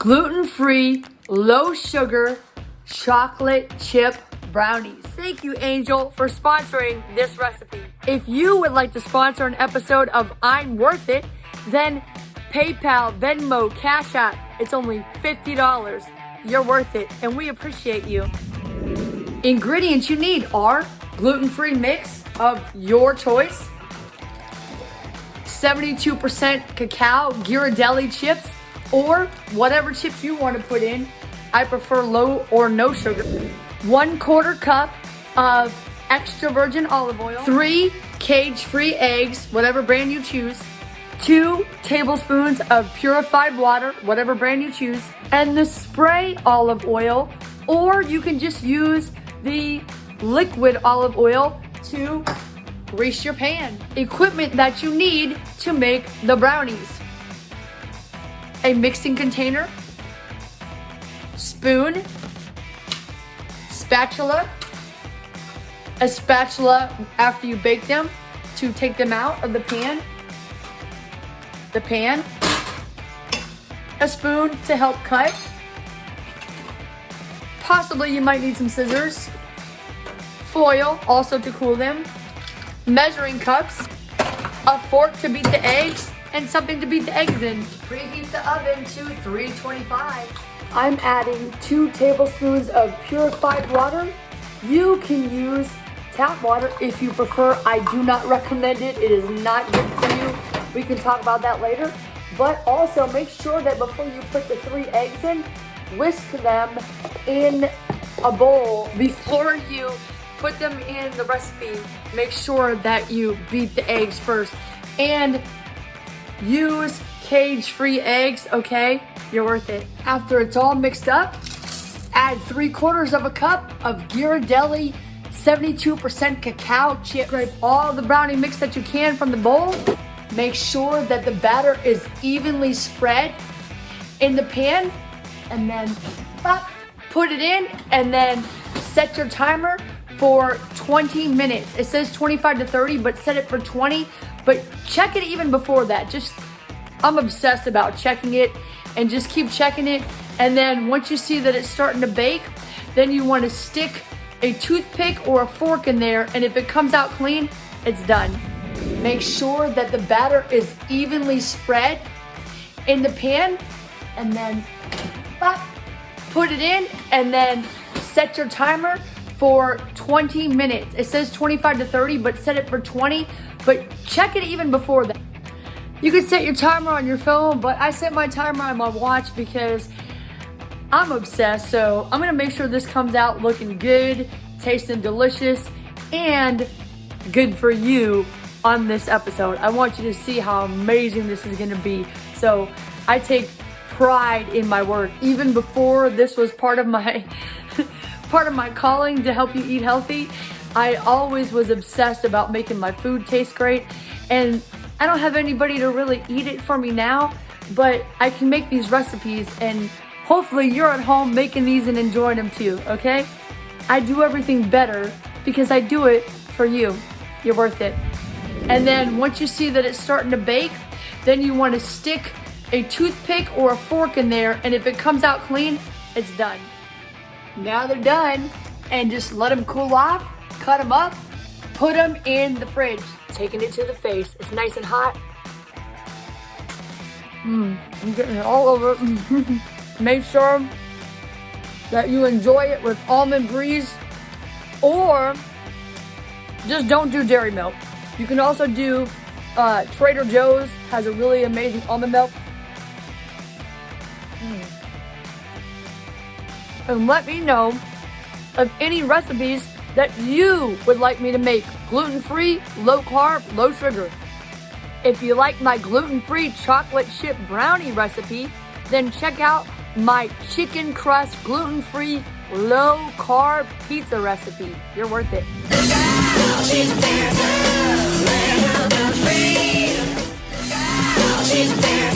gluten-free, low sugar, chocolate chip brownies. Thank you, Angel, for sponsoring this recipe. If you would like to sponsor an episode of I'm Worth It, then PayPal, Venmo, Cash App, it's only $50. You're worth it, and we appreciate you. Ingredients you need are gluten-free mix of your choice, 72% cacao Ghirardelli chips, or whatever chips you want to put in. I prefer low or no sugar. 1/4 cup of extra virgin olive oil, 3 cage-free eggs, whatever brand you choose, 2 tablespoons of purified water, whatever brand you choose, and the spray olive oil, or you can just use the liquid olive oil to grease your pan. Equipment that you need to make the brownies: a mixing container, spoon, spatula, a spatula after you bake them to take them out of the pan, a spoon to help cut, possibly you might need some scissors, foil also to cool them, measuring cups, a fork to beat the eggs, and something to beat the eggs in. Preheat the oven to 325. I'm adding 2 tablespoons of purified water. You can use tap water if you prefer. I do not recommend it. It is not good for you. We can talk about that later. But also make sure that before you put the 3 eggs in, whisk them in a bowl. Before you put them in the recipe, make sure that you beat the eggs first. And use cage-free eggs, okay? You're worth it. After it's all mixed up, add 3/4 cup of Ghirardelli 72% cacao chip. Scrape all the brownie mix that you can from the bowl. Make sure that the batter is evenly spread in the pan, and then put it in, and then set your timer for 20 minutes. It says 25 to 30, but set it for 20. But check it even before that. I'm obsessed about checking it, and just keep checking it. And then once you see that it's starting to bake, then you want to stick a toothpick or a fork in there, and if it comes out clean, it's done. Make sure that the batter is evenly spread in the pan, and then put it in, and then set your timer for 20 minutes. It says 25 to 30, but set it for 20, but check it even before that. You can set your timer on your phone, but I set my timer on my watch because I'm obsessed. So I'm gonna make sure this comes out looking good, tasting delicious, and good for you on this episode. I want you to see how amazing this is gonna be. So I take pride in my work. Even before this was part of my calling to help you eat healthy, I always was obsessed about making my food taste great. And I don't have anybody to really eat it for me now, but I can make these recipes, and hopefully you're at home making these and enjoying them too, okay? I do everything better because I do it for you. You're worth it. And then once you see that it's starting to bake, then you want to stick a toothpick or a fork in there, and if it comes out clean, it's done. Now they're done, and just let them cool off, cut them up, put them in the fridge. Taking it to the face. It's nice and hot. I'm getting it all over. Make sure that you enjoy it with almond breeze, or just don't do dairy milk. You can also do Trader Joe's has a really amazing almond milk. And let me know of any recipes that you would like me to make. Gluten-free, low carb, low sugar. If you like my gluten-free chocolate chip brownie recipe, then check out my chicken crust gluten-free low carb pizza recipe. You're worth it. She's a